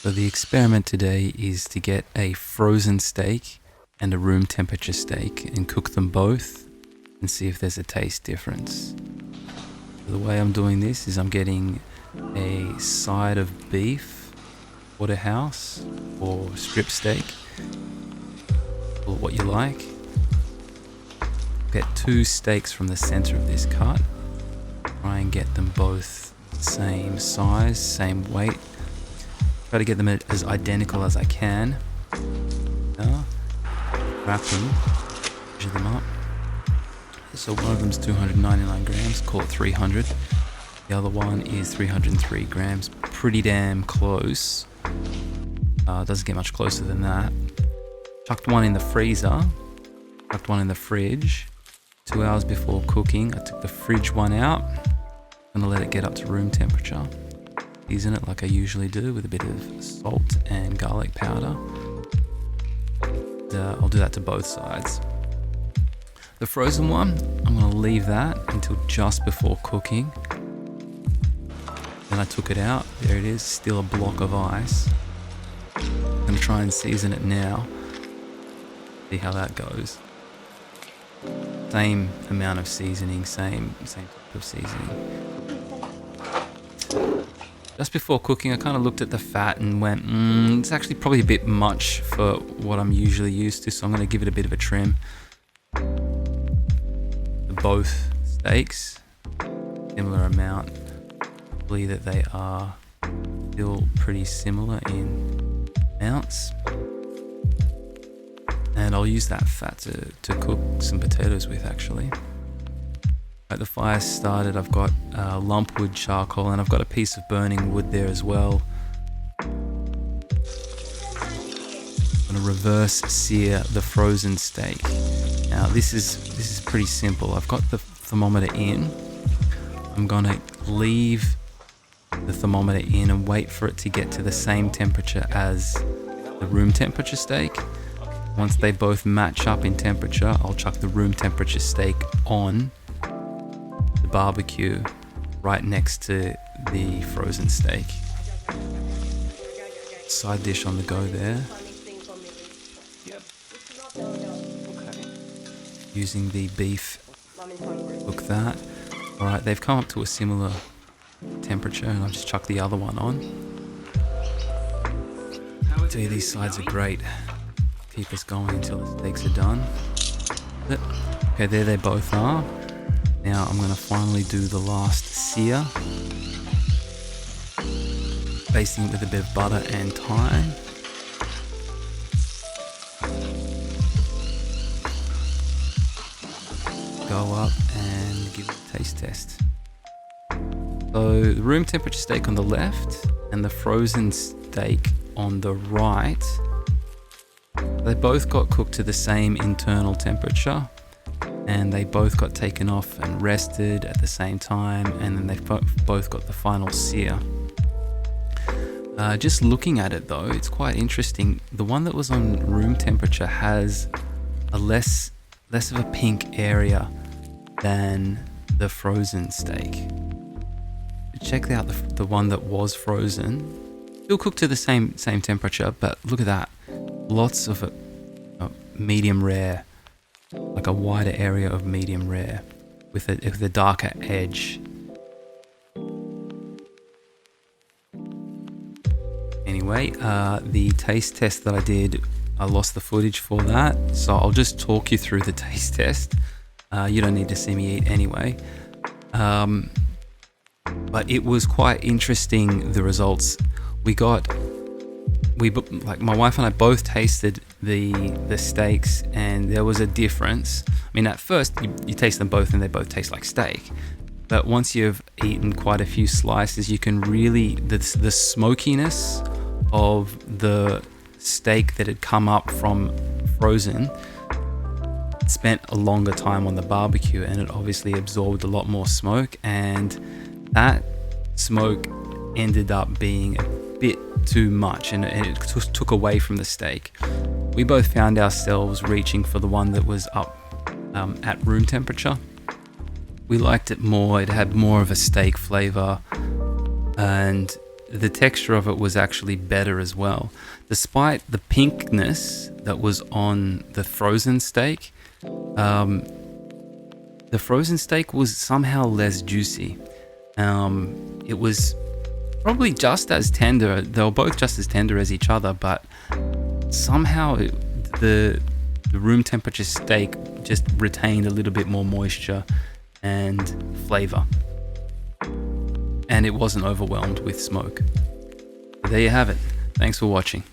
So the experiment today is to get a frozen steak and a room temperature steak and cook them both and see if there's a taste difference. The way I'm doing this is I'm getting a side of beef, porterhouse or strip steak, call it what you like. Get 2 steaks from the center of this cut. Try and get them both same size, same weight. Try to get them as identical as I can. Wrap them, measure them up. So one of them's 299 grams, call it 300. The other one is 303 grams, pretty damn close. Doesn't get much closer than that. Chucked one in the freezer, chucked one in the fridge. 2 hours before cooking, I took the fridge one out. Gonna let it get up to room temperature. Season it like I usually do with a bit of salt and garlic powder. I'll do that to both sides. The frozen one, I'm going to leave that until just before cooking. Then I took it out. There it is, still a block of ice. I'm going to try and season it now. See how that goes. Same amount of seasoning, same type of seasoning. Just before cooking, I kind of looked at the fat and went, it's actually probably a bit much for what I'm usually used to, so I'm going to give it a bit of a trim. Both steaks, similar amount. I believe that they are still pretty similar in amounts. And I'll use that fat to cook some potatoes with, actually. At the fire started, I've got lumpwood charcoal and I've got a piece of burning wood there as well. I'm going to reverse sear the frozen steak. Now this is pretty simple. I've got the thermometer in. I'm going to leave the thermometer in and wait for it to get to the same temperature as the room temperature steak. Once they both match up in temperature, I'll chuck the room temperature steak on the barbecue right next to the frozen steak. Side dish on the go there. Using the beef, cook that. Alright, they've come up to a similar temperature and I'll just chuck the other one on. I tell you, these sides are great. Keep us going until the steaks are done. Okay, there they both are. Now I'm going to finally do the last sear. Basting it with a bit of butter and thyme. Go up and give it a taste test. So the room temperature steak on the left and the frozen steak on the right, they both got cooked to the same internal temperature and they both got taken off and rested at the same time, and then they've both got the final sear. Just looking at it though, it's quite interesting. The one that was on room temperature has a less of a pink area than the frozen steak. Check out the one that was frozen. Still cooked to the same temperature, but look at that. Lots of medium rare, like a wider area of medium rare with a darker edge. Anyway, the taste test that I did, I lost the footage for that, so I'll just talk you through the taste test. You don't need to see me eat anyway. But it was quite interesting, the results. Like my wife and I both tasted the steaks, and there was a difference. I mean, at first you taste them both and they both taste like steak. But once you've eaten quite a few slices, you can really, the smokiness of the steak that had come up from frozen spent a longer time on the barbecue, and it obviously absorbed a lot more smoke, and that smoke ended up being a bit too much, and it took away from the steak. We both found ourselves reaching for the one that was up at room temperature, we liked it more. It had more of a steak flavor, and the texture of it was actually better as well. Despite the pinkness that was on the frozen steak, the frozen steak was somehow less juicy. It was probably just as tender. They were both just as tender as each other, but somehow the room temperature steak just retained a little bit more moisture and flavor, and it wasn't overwhelmed with smoke. There you have it. Thanks for watching.